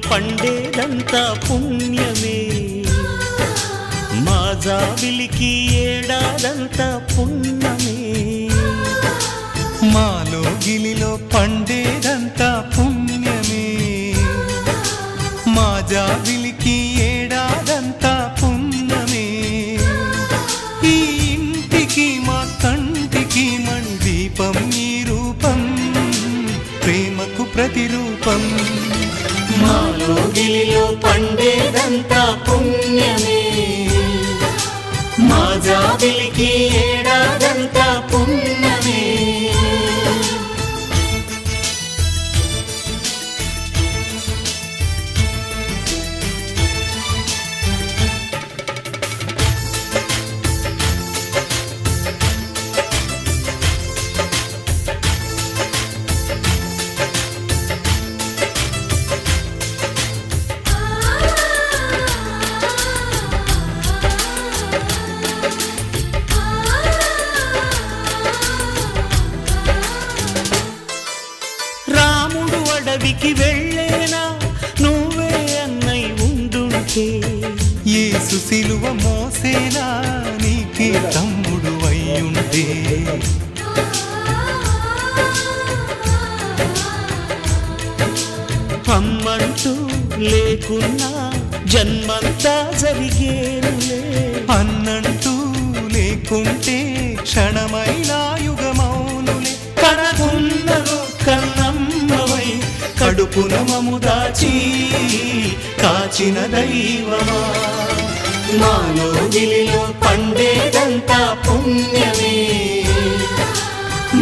పండేదంతా పుణ్యమే, మా జాబిలికి ఏడాదంతా పుణ్యమే. మాలో గిలిలో పండేదంతా పుణ్యమే, మా జాబిలికి ఏడాదంతా పుణ్యమే. ఈ ఇంటికి మా కంటికి మణి దీపం ఈ రూపం, ప్రేమకు ప్రతిరూపం. మాలో గిలిలో పండేదంతా పుణ్యమే, మా జాబిలికి ఏడాదంతా పుణ్యమే. అడవికి వెళ్ళేనా నువ్వే అన్నై ఉండుంటే, యేసు సిలువ మోసేనా నీకి తమ్ముడు అయ్యుంటే. అమ్మంటూ లేకున్నా జన్మంతా జరిగేనులే, అన్నంటూ లేకుంటే క్షణమైనా యుగమౌనులే. కడగున్నరు కన్నమ్మవై కడుపున మము దాచి కాచిన దైవమా, మాలో గిలిలో పండేదంతా పుణ్యమే,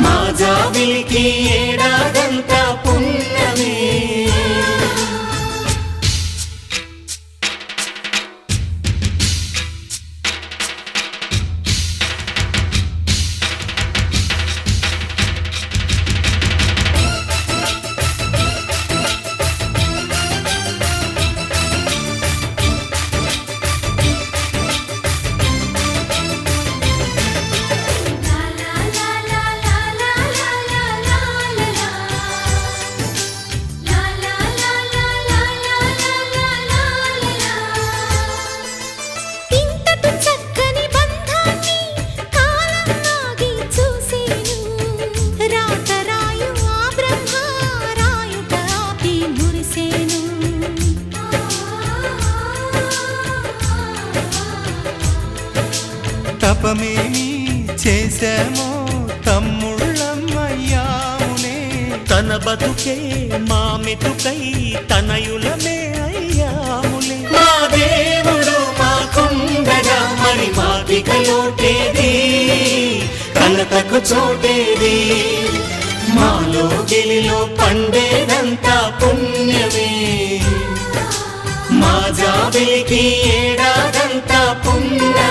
మా జాబిలికి ఏడాదంతా పుణ్యమే. తపమేమి చేశామో తమ్ముళ్ళమ్మయ్యాములే, తన బతుకే మా మెతుకై తనయులమే అయ్యాములే. మా దేవుడు మాకుండగా మరి మాకిక లోటేది, కలతకు చోటేది, మాలో గిలిలో పండేదంతా పుణ్యమే, మా జాబిలికి ఏడాదంతా పుణ్యమే.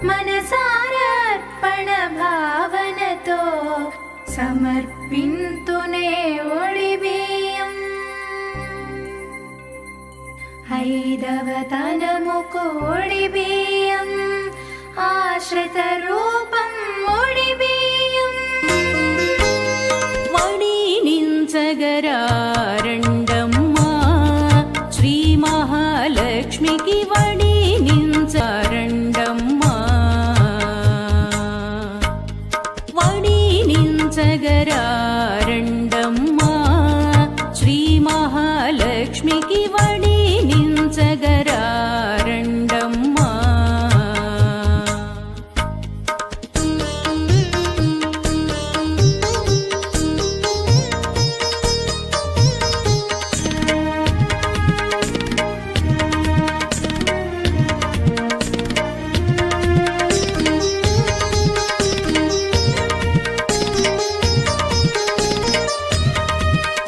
మనసారర్పణ భావనతో సమర్పింతునే ఒడిబియ్యం. ఐదవతనముకు ఒడిబియ్యం, ఆశ్రిత రూపం ఒడిబియ్యం. వడినించగరారండమ్మా శ్రీ మహాలక్ష్మికి వడినించరండమ్మా. వడినించగరారండమ్మా శ్రీ మహాలక్ష్మికి వడినించగరారండమ్మా.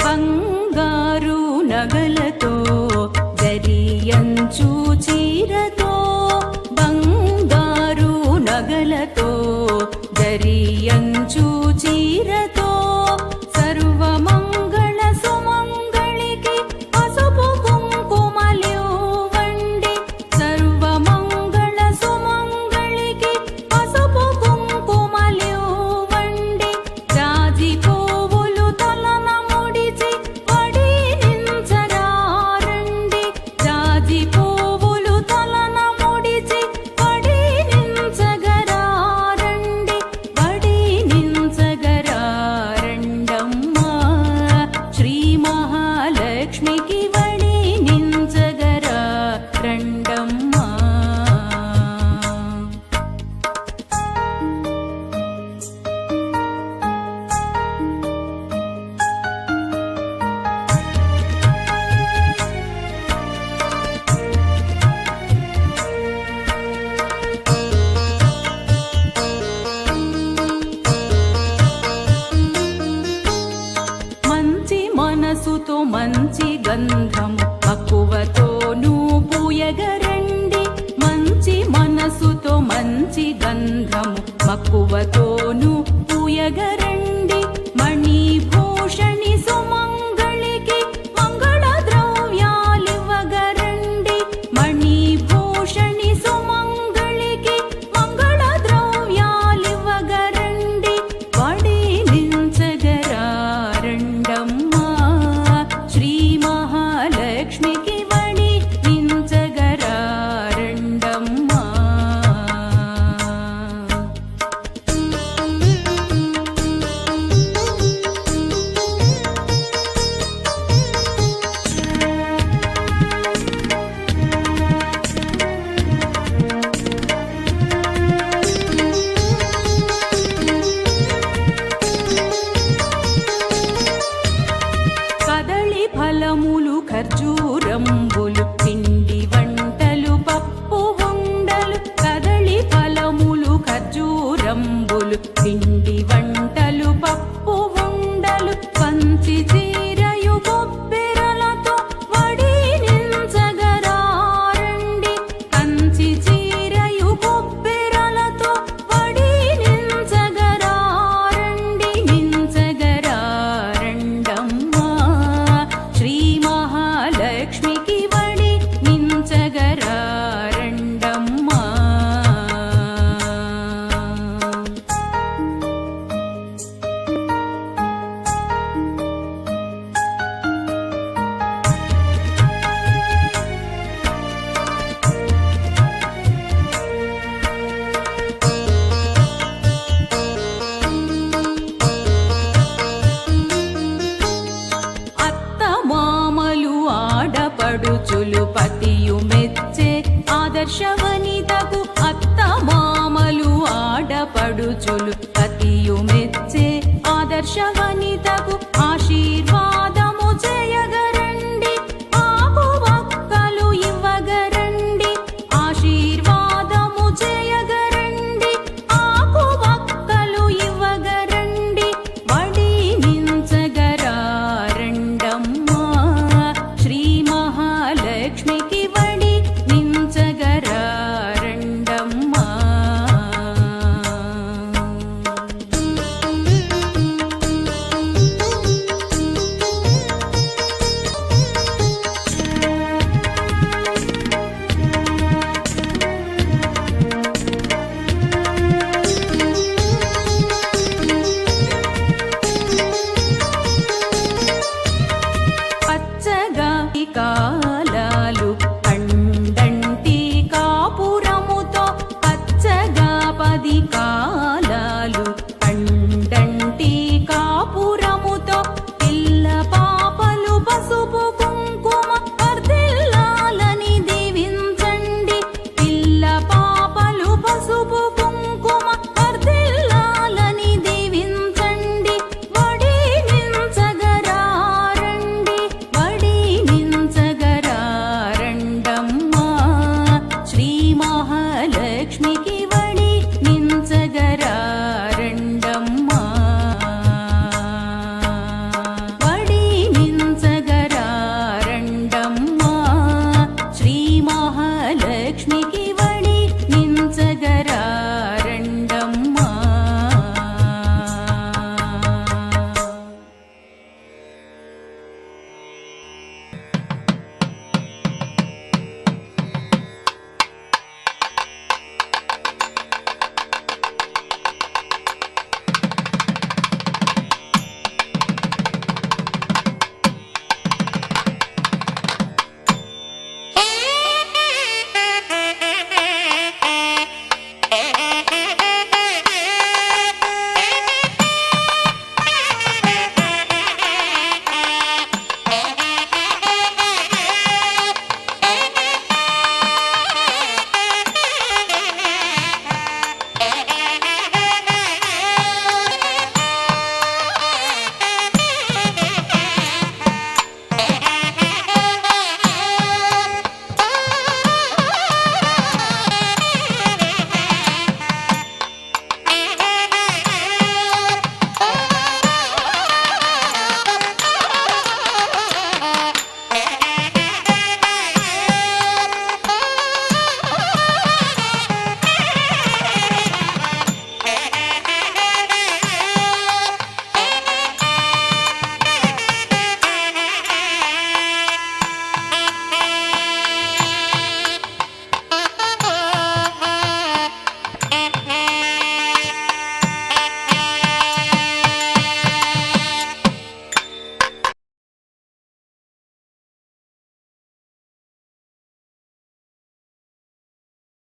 బంగారు నగలతో దరియంచు చీరతో, బంగారు నగలతో దరియంచు చీరతో, సర్వమంగళ సుమంగళికి పసుపు కుంకుమలివ్వండి. సర్వమంగళ సుమంగళికి పసుపు కుంకుమలివ్వండి. జాజి పువ్వులు తలన ముడిచి వడినించరారండి. జాజి పువ్వులు తలన ముడిచి వడినించగరారండి. వడినించగరారండమ్మా శ్రీ మహాలక్ష్మికి వడినించగరారండమ్మా. మంచి మనసుతో మంచి గంధము మక్కువతోనూ పూయగరండి. మంచి మనసుతో మంచి గంధము మక్కువతోనూ పూయగరండి. మణిభూషణి సుమంగళికి మంగళ ద్రవ్యాలివ్వగరండి. మణిభూషణి సుమంగళికి మంగళ ద్రవ్యాలివ్వగరండి. వడినించగరారండమ్మా శ్రీ మహాలక్ష్మికి వడినించగరారండమ్మా. కదళి ఫలములు ఖర్జూరంబులు పిండి వంటలు పప్పు ఉండలు. కదళి ఫలములు ఖర్జూరంబులు పిండి వంటలు పప్పు ఉండలు. పంచి చీరయు బొబ్బెరలతో వడినించగరారండి. కంచి చీరయు బొబ్బెరలతో వడినించగరారండి. నించగరారండమ్మా శ్రీ మహాలక్ష్మికి వడినించగరారండమ్మా. అత్త మామలు ఆడపడుచులు పతియు మెచ్చే ఆదర్శవనితకు. అత్త మామలు ఆడపడుచులు పతియు మెచ్చే ఆదర్శవనితకు ఆశీర్వాదము చేయగరండి. ఆకు వక్కలు ఇవ్వగరండి. ఆశీర్వాదము చేయగరండి. ఆకు వక్కలు ఇవ్వగరండి. వడినించగరారండమ్మా శ్రీ మహాలక్ష్మికి వడినించగరారండమ్మా.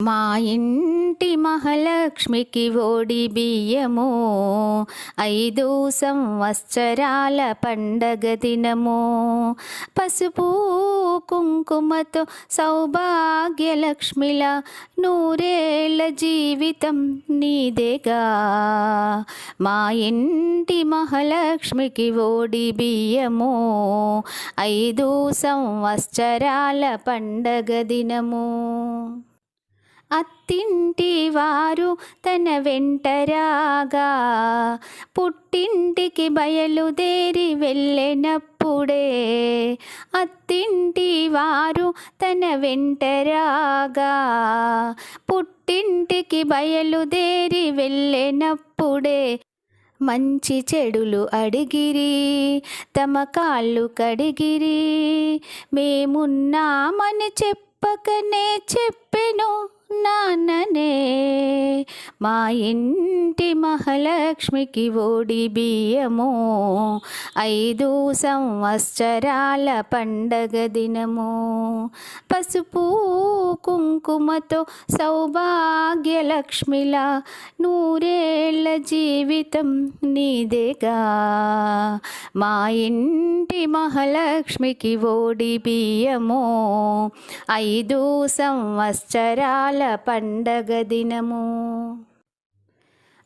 మా ఇంటి మహాలక్ష్మికి ఓడి బియ్యము 5 సంవత్సరాల పండగ దినము. పసుపు కుంకుమతో సౌభాగ్యలక్ష్మిలా 100 ఏళ్ల జీవితం నీదేగా. మా ఇంటి మహాలక్ష్మికి ఓడి బియ్యము 5 సంవత్సరాల పండగ దినము. అత్తింటి వారు తన వెంటరాగా పుట్టింటికి బయలుదేరి వెళ్ళినప్పుడే, అత్తింటి వారు తన వెంటరాగా పుట్టింటికి బయలుదేరి వెళ్ళినప్పుడే, మంచి చెడులు అడిగిరి తమ కాళ్ళు కడిగిరి, మేమున్నామని చెప్పకనే చెప్పెను నాన్ననే. మా ఇంటి మహాలక్ష్మికి ఓడి బియ్యము 5 సంవత్సరాల పండగ దినము. పసుపు కుంకుమతో సౌభాగ్యలక్ష్మిలా 100 ఏళ్ల జీవితం నీదేగా. మా ఇంటి మహాలక్ష్మికి ఓడి బియ్యము 5 సంవత్సరాల పండగ దినము.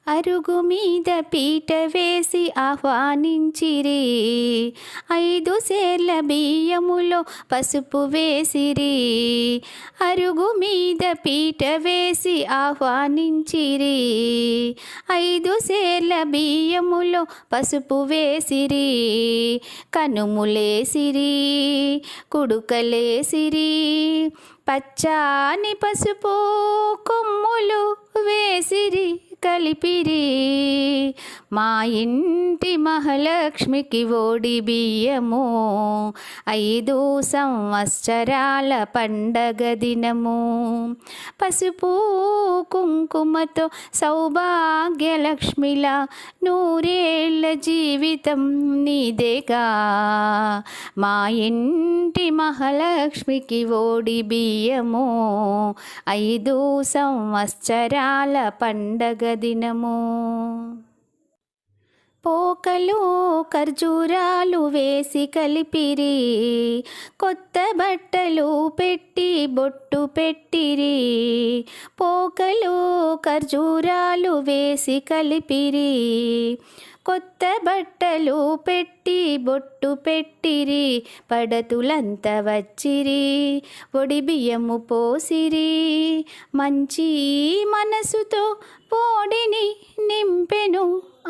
అరుగు మీద పీట వేసి ఆహ్వానించిరి, 5 సేర్ల బియ్యములో పసుపు వేసిరి. అరుగు మీద పీట వేసి ఆహ్వానించిరి, 5 సేర్ల బియ్యములో పసుపు వేసిరి. కనుములేసిరి, కుడుకలేసిరి, పచ్చాని పసుపు కొమ్ములు వేసిరి కలిపిరి. మా ఇంటి మహాలక్ష్మికి ఓడి బియ్యము 5 సంవత్సరాల పండగ దినము. పసుపు కుంకుమతో సౌభాగ్యలక్ష్మిలా 100 ఏళ్ల జీవితం నీదేగా. మా ఇంటి మహాలక్ష్మికి ఓడి బియ్యము 5 సంవత్సరాల పండగ దినము. పోకలు ఖర్జూరాలు వేసి కలిపిరి, కొత్త బట్టలు పెట్టి బొట్టు పెట్టిరి. పోకలు ఖర్జూరాలు వేసి కలిపిరి, కొత్త బట్టలు పెట్టి బొట్టు పెట్టిరి. పడతులంతా వచ్చిరి, ఒడి బియ్యము పోసిరి. మంచి మనసుతో పోడిని నింపెను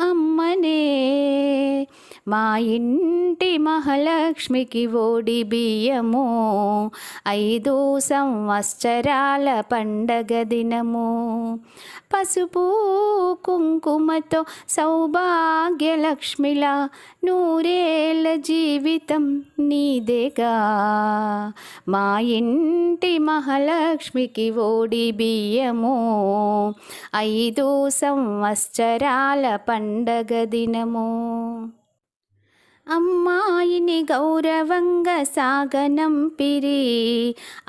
అమ్మనే. మా ఇంటి మహాలక్ష్మికి ఓడి బియ్యము 5 సంవత్సరాల పండగ దినము. పసుపు కుంకుమతో సౌభాగ్యలక్ష్మిలా 100 ఏళ్ల జీవితం నీదేగా. మా ఇంటి మహాలక్ష్మికి ఓడి బియ్యము 5 సంవత్సరాల పండగ దినము. అమ్మాయిని గౌరవంగా సాగనంపిరి,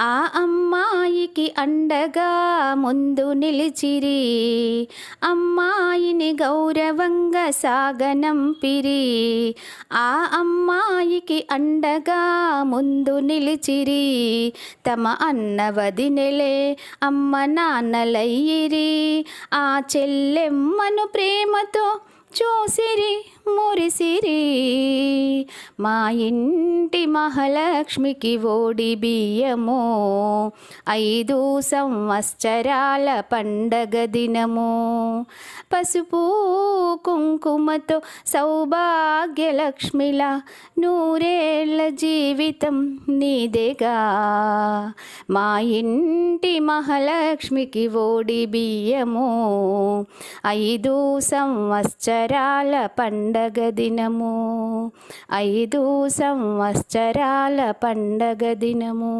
ఆ అమ్మాయికి అండగా ముందు నిలిచిరి. అమ్మాయిని గౌరవంగా సాగనంపిరి, ఆ అమ్మాయికి అండగా ముందు నిలిచిరి. తమ అన్న వదినెలే అమ్మ నాన్నలయ్యిరి, ఆ చెల్లెమ్మను ప్రేమతో చూసిరి మురిసిరి. మా ఇంటి మహాలక్ష్మికి ఓడి బియ్యము 5 సంవత్సరాల పండగ దినము. పసుపు కుంకుమతో సౌభాగ్యలక్ష్మిలా 100 ఏళ్ల జీవితం నీదేగా. మా ఇంటి మహాలక్ష్మికి ఓడి బియ్యము 5 సంవత్సరాల పండగ దినము. 5 సంవత్సరాల పండగ దినము.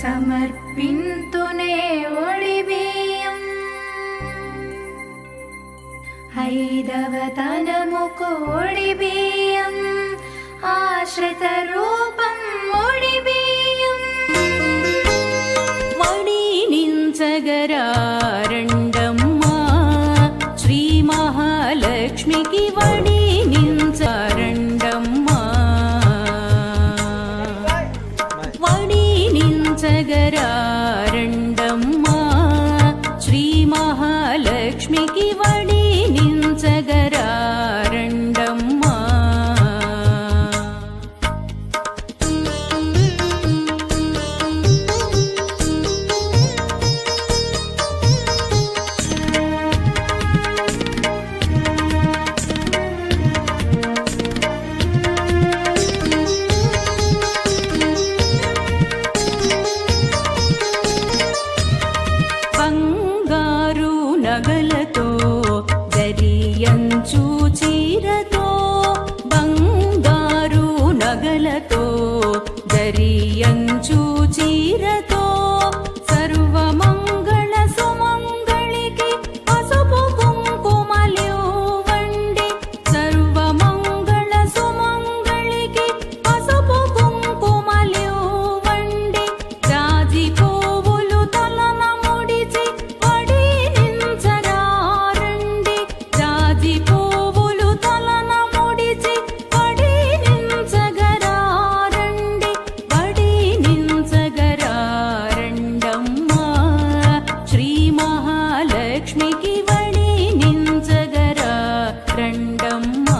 సమర్పింతునే ఒడిబియ్యం ఐదవతనము కోడిబియ్యం ఆశ్రిత రూపం ఒడిబియ్యం వడినించగరారండమ్మా శ్రీ మహాలక్ష్మికి వడినించరండమ్మా వడినించగరారండమ్మా శ్రీ మహాలక్ష్మికి వడినించగరారండమ్మా బంగారు నగలతో దరియంచు చీరతో బంగారు నగలతో దరియంచు చీరతో సర్వమంగళ సుమంగళికి పసుపు కుంకుమలివ్వండి సర్వమంగళ సుమంగళికి పసుపు కుంకుమలివ్వండి రాజి పువ్వులు తలన ముడిచి వడినించరారండి రాజి పువ్వులు తలన ముడిచి వడినించగరారండి వడినించగరారండమ్మా శ్రీ మహాలక్ష్మికి వడినించగరారండమ్మా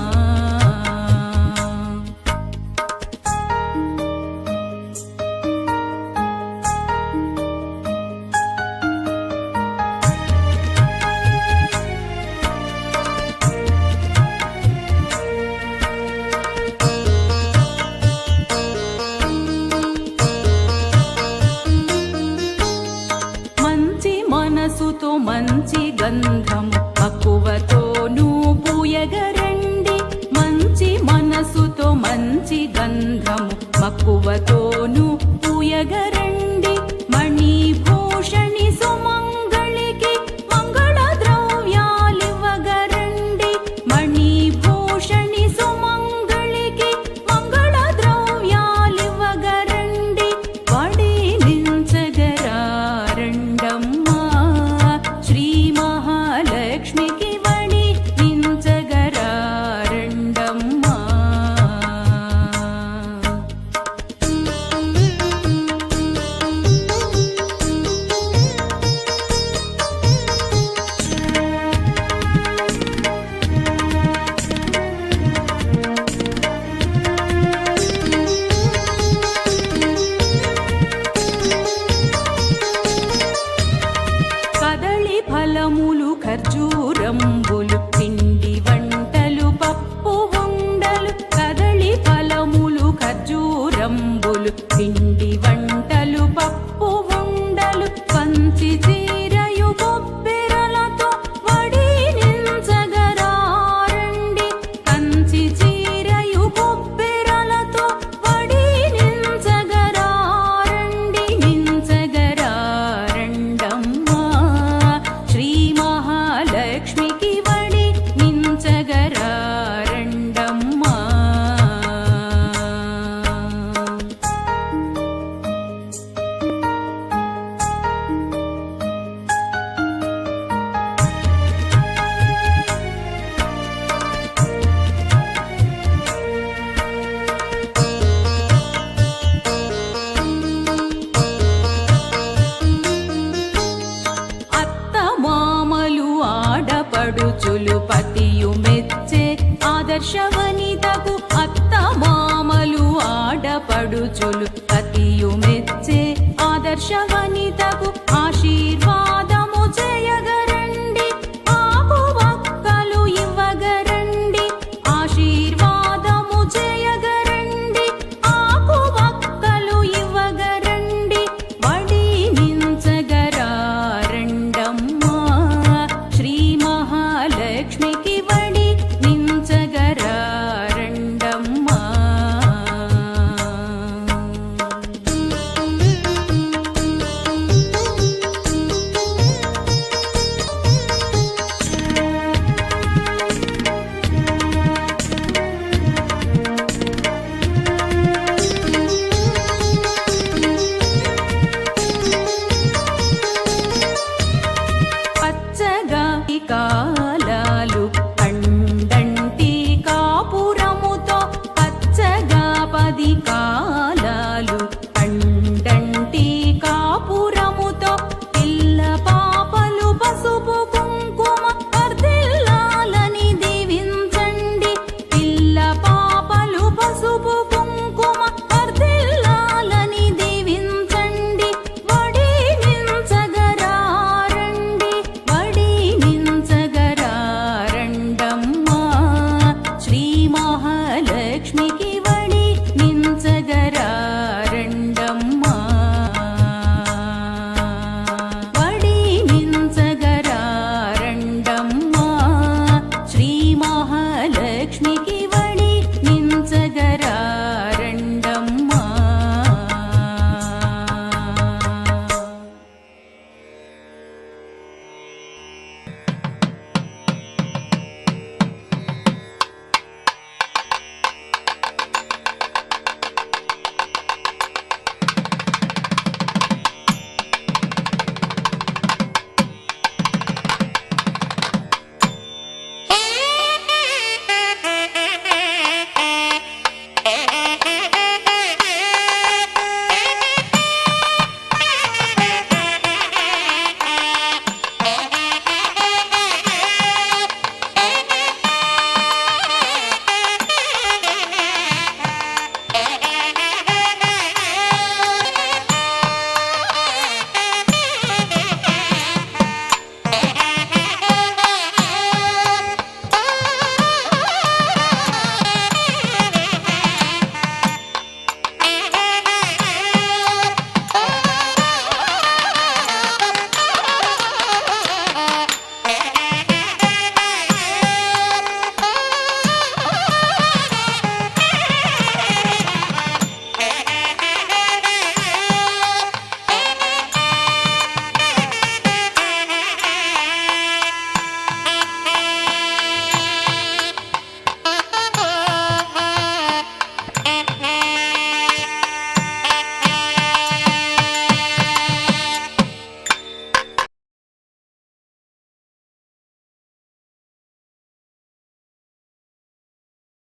మంచి మనసుతో మంచి గంధము మక్కువతోనూ పూయగరండి మంచి మనసుతో మంచి గంధము మక్కువతోనూ పూయగరండి మణిభూషణి సుమంగళికి మంగళ ద్రవ్యాలివ్వగరండి మణిభూషణి సుమంగళికి మంగళ ద్రవ్యాలివ్వగరండి వడినించగరారండమ్మా శ్రీ మహాలక్ష్మికి వడినించగరారండమ్మా కదళి ఫలములు ఖర్జూరంబులు పిండి వంటలు పప్పు ఉండలు కదళి ఫలములు ఖర్జూరంబులు పిండి వంటలు పప్పు ఉండలు కంచి చీరయు బొబ్బెరలతో వడినించగరారండి కంచి చీరయు బొబ్బెరలతో వడినించగరారండి నించగరారండమ్మా శ్రీ మహాలక్ష్మికి వడినించగరారండమ్మా అత్త మామలు ఆడపడుచులు పతియు మెచ్చే ఆదర్శవనితకు అత్త మామలు ఆడపడుచులు పతియు మెచ్చే ఆదర్శవనితకు ఆశీర్వాదము చేయగరండి ఆకు వక్కలు ఇవ్వగరండి ఆశీర్వాదము చేయగరండి ఆకు వక్కలు ఇవ్వగరండి వడినించగరారండమ్మా శ్రీ మహాలక్ష్మికి వడినించగరారండమ్మా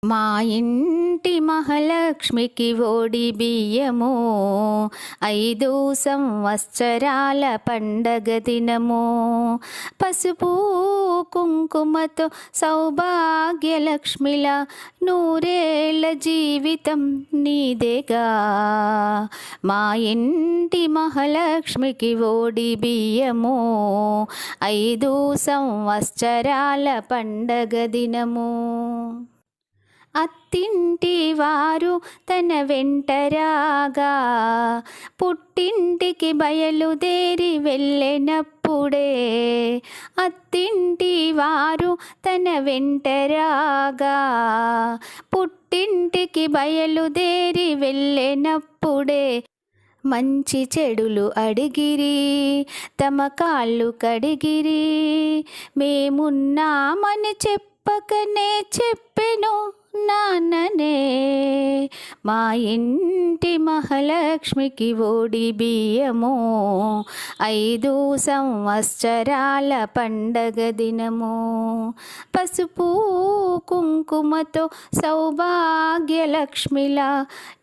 మా ఇంటి మహాలక్ష్మికి ఓడి బియ్యము 5 సంవత్సరాల పండగ దినము పసుపు కుంకుమతో సౌభాగ్యలక్ష్మిలా నూరేళ్ల జీవితం నీదేగా మా ఇంటి మహాలక్ష్మికి ఓడి బియ్యము 5 సంవత్సరాల పండగ దినము అత్తింటి వారు తన వెంటరాగా పుట్టింటికి బయలుదేరి వెళ్ళినప్పుడే అత్తింటి వారు తన వెంటరాగా పుట్టింటికి బయలుదేరి వెళ్ళినప్పుడే మంచి చెడులు అడిగిరి తమ కాళ్ళు కడిగిరి మేమున్నామని చెప్పకనే చెప్పెను నాన్ననే మా ఇంటి మహాలక్ష్మికి ఓడి బియ్యము 5 సంవత్సరాల పండగ దినము పసుపు కుంకుమతో సౌభాగ్యలక్ష్మిలా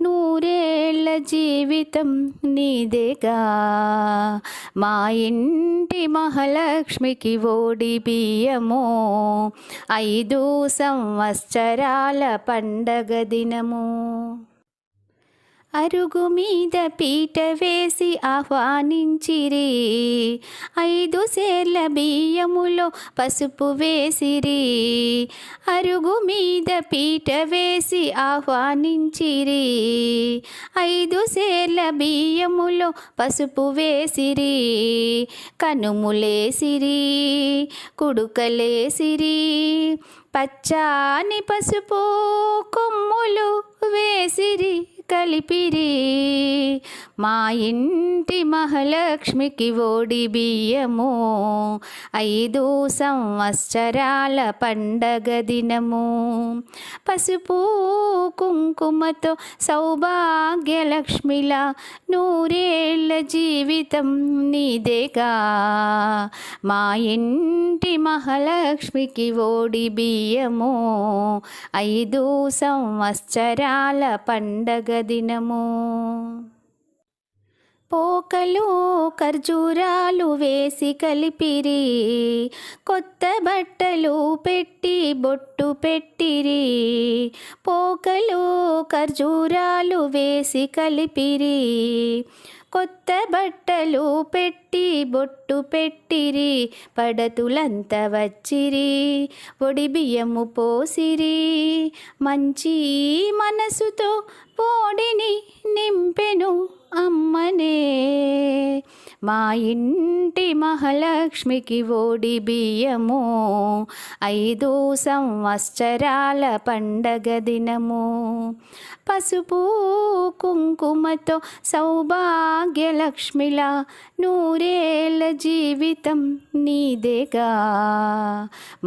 నూరేళ్ల జీవితం నీదేగా మా ఇంటి మహాలక్ష్మికి ఓడి బియ్యము 5 సంవత్సరాల పండగ దినము అరుగు మీద పీట వేసి ఆహ్వానించిరి 5 సేర్ల బియ్యములో పసుపు వేసిరి అరుగు మీద పీట వేసి ఆహ్వానించిరి 5 సేర్ల బియ్యములో పసుపు వేసిరి కనుములేసిరి కుడుకలేసిరి పచ్చాని పసుపు కొమ్ములు వేసిరి కలిపిరి మా ఇంటి మహాలక్ష్మికి ఓడి బియ్యము 5 సంవత్సరాల పండగ దినము పసుపు కుంకుమతో సౌభాగ్యలక్ష్మిలా నూరేళ్ల జీవితం నీదేగా మా ఇంటి మహాలక్ష్మికి ఓడి బియ్యము 5 సంవత్సరాల పండగ దినము పోకలు ఖర్జూరాలు వేసి కలిపిరి కొత్త బట్టలు పెట్టి బొట్టు పెట్టిరి పోకలు ఖర్జూరాలు వేసి కలిపిరి కొత్త బట్టలు పెట్టి బొట్టు పెట్టిరి పడతులంతా వచ్చిరి ఒడి బియ్యము పోసిరి మంచి మనసుతో పోడిని నింపెను అమ్మనే మా ఇంటి మహాలక్ష్మికి ఓడి బియ్యము 5 సంవత్సరాల పండగ దినము పసుపు కుంకుమతో సౌభాగ్యలక్ష్మిలా నూరేళ్ల జీవితం నీదేగా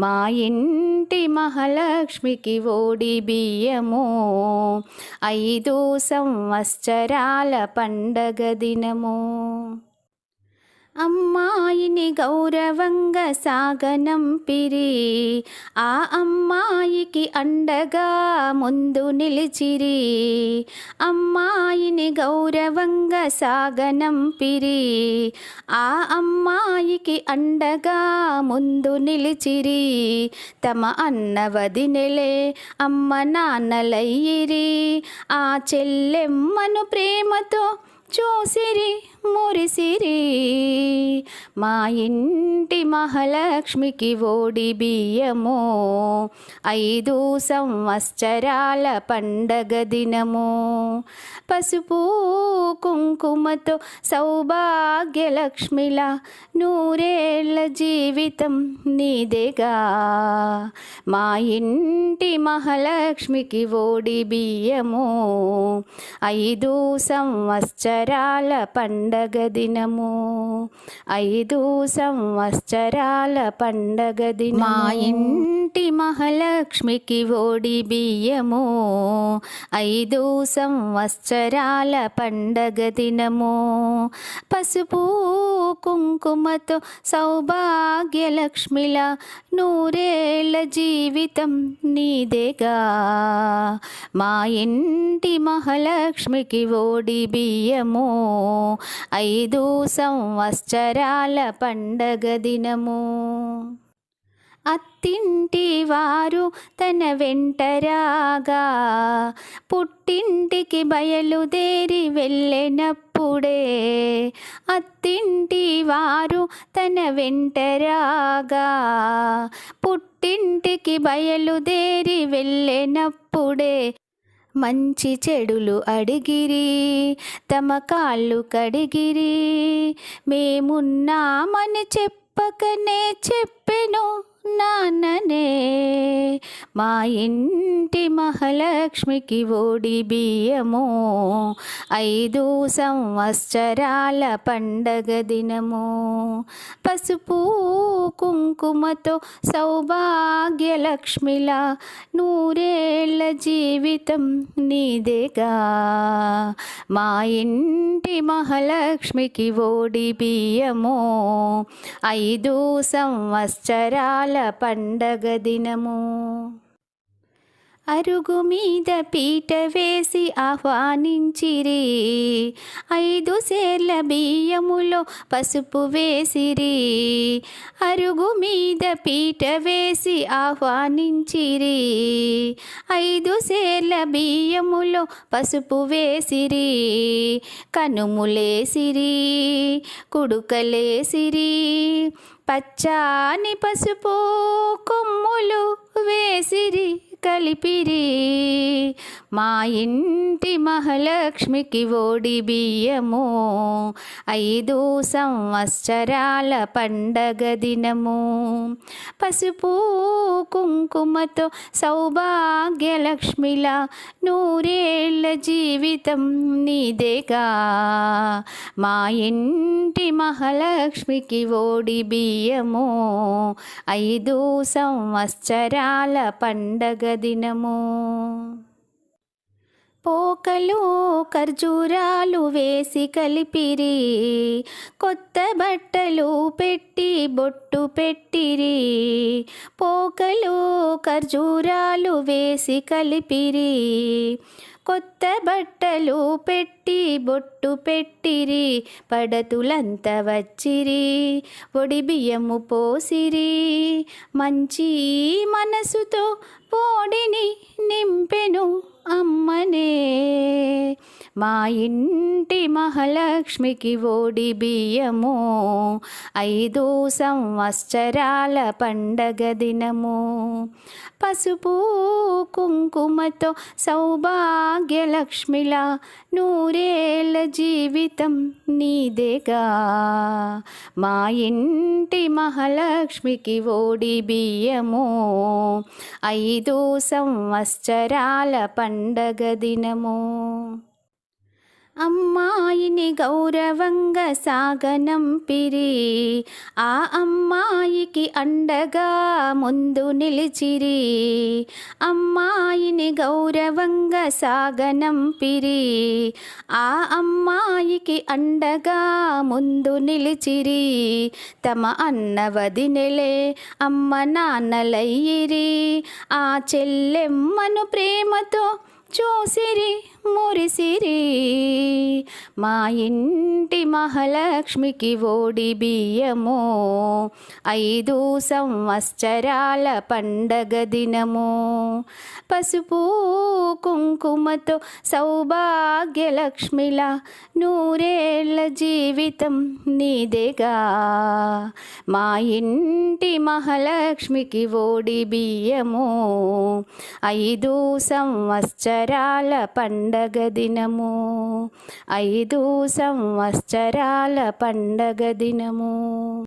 మా ఇంటి మహాలక్ష్మికి ఓడి బియ్యము 5 సంవత్సరాల పండగ దినము అమ్మాయిని గౌరవంగా సాగనంపిరి ఆ అమ్మాయికి అండగా ముందు నిలిచిరి అమ్మాయిని గౌరవంగా సాగనంపిరి ఆ అమ్మాయికి అండగా ముందు నిలిచిరి తమ అన్న వదినెలే అమ్మ నాన్నలయ్యిరి ఆ చెల్లెమ్మను ప్రేమతో చూసిరి మురిసిరి మా ఇంటి మహాలక్ష్మికి ఓడి బియ్యము 5 సంవత్సరాల పండగ దినము పసుపు కుంకుమతో సౌభాగ్యలక్ష్మిలా నూరేళ్ల జీవితం నీదేగా మా ఇంటి మహాలక్ష్మికి ఓడి బియ్యము 5 సంవత్సరాల పండగ దినము 5 సంవత్సరాల పండగ దినము మా ఇంటి మహాలక్ష్మికి ఓడి బియ్యము 5 సంవత్సరాల పండగ దినము పసుపు కుంకుమతో సౌభాగ్యలక్ష్మిలా నూరేళ్ల జీవితం నీదేగా. మా ఇంటి మహాలక్ష్మికి ఓడి బియ్యము 5 సంవత్సరాల పండగ దినము. అత్తింటి వారు తన వెంటరాగా పుట్టింటికి బయలుదేరి వెళ్ళినప్పుడే, అత్తింటి వారు తన వెంటరాగా పుట్టింటికి బయలుదేరి వెళ్ళినప్పుడే మంచి చెడులు అడిగిరి, తమ కాళ్ళు కడిగిరి. మేమున్నామని చెప్పకనే చెప్పెను నాన్ననే, మా ఇంటి మహాలక్ష్మికి ఓడి బియ్యము 5 సంవత్సరాల పండగ దినము. పసుపు కుంకుమతో సౌభాగ్యలక్ష్మిలా నూరేళ్ల జీవితం నీదేగా. మా ఇంటి మహాలక్ష్మికి ఓడి బియ్యము 5 సంవత్సరాల పండగ దినము. అరుగు మీద పీట వేసి ఆహ్వానించిరి, 5 సేర్ల బియ్యములో పసుపు వేసిరి. అరుగు మీద పీట వేసి ఆహ్వానించిరి, 5 సేర్ల బియ్యములో పసుపు వేసిరి. కనుములేసిరి, కుడుకలేసిరి, పచ్చాని పసుపు కొమ్ములు వేసిరి కలిపిరి. మా ఇంటి మహాలక్ష్మికి ఓడి బియ్యము 5 సంవత్సరాల పండగ దినము. పసుపు కుంకుమతో సౌభాగ్యలక్ష్మిలా నూరేళ్ల జీవితం నీదేగా. మా ఇంటి మహాలక్ష్మికి ఓడి బియ్యము 5 సంవత్సరాల పండగ దినము. పోకలు ఖర్జూరాలు వేసి కలిపిరి, కొత్త బట్టలు పెట్టి బొట్టు పెట్టిరి. పోకలు ఖర్జూరాలు వేసి కలిపిరి, కొత్త బట్టలు పెట్టి బొట్టు పెట్టిరి. పడతులంతా వచ్చిరి, ఒడి బియ్యము పోసిరి. మంచి మనసుతో పోడిని నింపెను అమ్మనే, మా ఇంటి మహాలక్ష్మికి ఓడి బియ్యము 5 సంవత్సరాల పండగ దినము. పసుపు కుంకుమతో సౌభాగ్యలక్ష్మిలా నూరేళ్ల జీవితం నీదేగా. మా ఇంటి మహాలక్ష్మికి ఓడి బియ్యము 5 సంవత్సరాల పండగ దినము. అమ్మాయిని గౌరవంగా సాగనంపిరి, ఆ అమ్మాయికి అండగా ముందు నిలిచిరి. అమ్మాయిని గౌరవంగా సాగనంపిరి, ఆ అమ్మాయికి అండగా ముందు నిలిచిరి. తమ అన్న వదినెలే అమ్మ నాన్నలయ్యిరి, ఆ చెల్లెమ్మను ప్రేమతో చూసిరి మురిసిరి. మా ఇంటి మహాలక్ష్మికి ఓడి బియ్యము 5 సంవత్సరాల పండగ దినము. పసుపు కుంకుమతో సౌభాగ్యలక్ష్మిలా నూరేళ్ల జీవితం నీదేగా. మా ఇంటి మహాలక్ష్మికి ఓడి బియ్యము 5 సంవత్సరాల పండగ దినము. 5 సంవత్సరాల పండగ దినము.